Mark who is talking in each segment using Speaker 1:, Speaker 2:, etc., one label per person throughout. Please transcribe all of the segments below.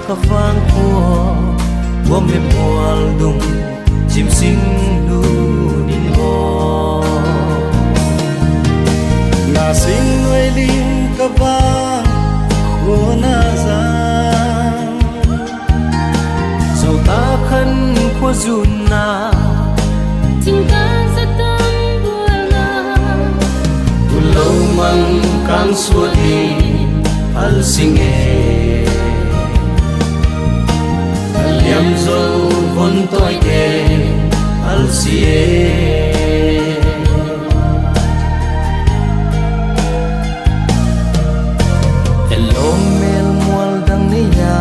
Speaker 1: ka vang khua wo me mual dung chim sing lu nin ho na sing nuai ling ka vang khua na za sau ta khăn khua zun na
Speaker 2: tình ta rất tâm buồn na
Speaker 1: tu lâu mang kang suốt đi al singe al yam zo von toi ke al sie elom mel mual dang ni ya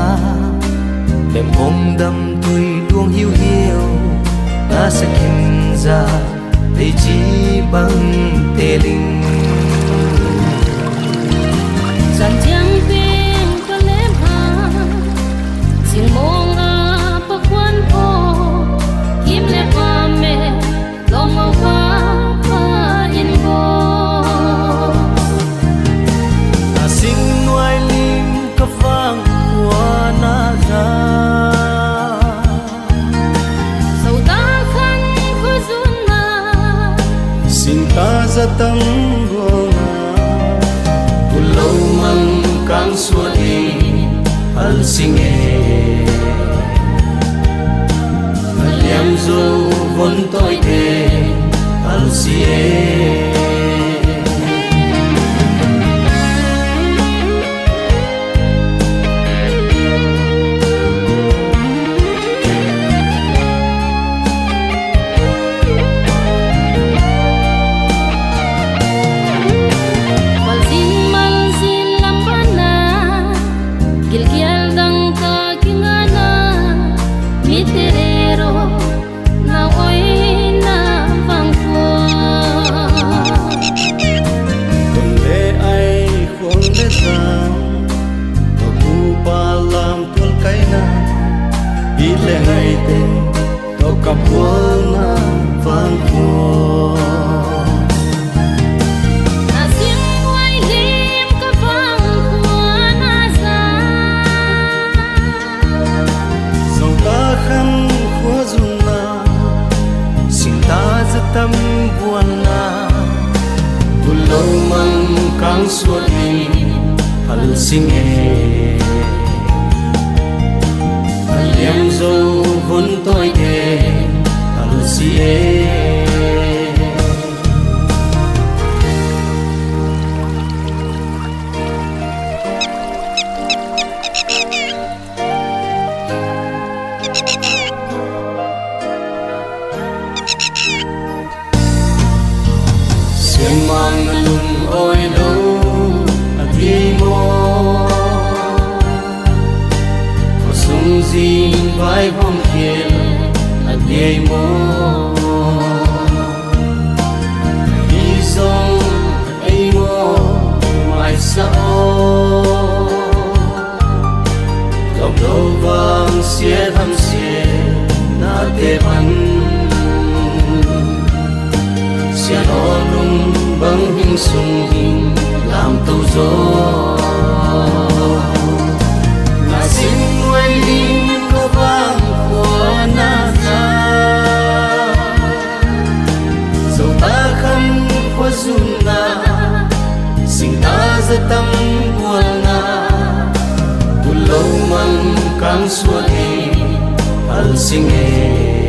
Speaker 1: bem om dam tui luang hiu hiu na sakin za te chi bang te ling
Speaker 2: dàn tiếng bên có lem ha xin mong a pa quan po kim le pa me lo mo pa pa in bo
Speaker 1: na sing nuai lim ka vang khua na ra
Speaker 2: sau ta khăn khu zun na
Speaker 1: sing ta za tâm buông tu lâu mang kang suốt đi al singe al yam zo von toi ke al sie ile ngày tên to cặp na vang khua
Speaker 2: na sim nuai lim ka vang khua na za
Speaker 1: sau ta khăn khua zun na xin ta za tâm buồn na tu lâu mang kang suốt đi al singe yam zo von toi ke al sie xiên mang lung oi đâu đi mo sung zin vai vong kiel at yei mo đi song ai mo mai sao lòng đâu vang xie thăm xie na te ban xia nó lung băng hình sung hình làm tàu gió na xin nuai lim ka vang khua na ra dẫu ta khăn khua zun na xin ta za tâm buồn na tu lâu mang kang suốt đi al singe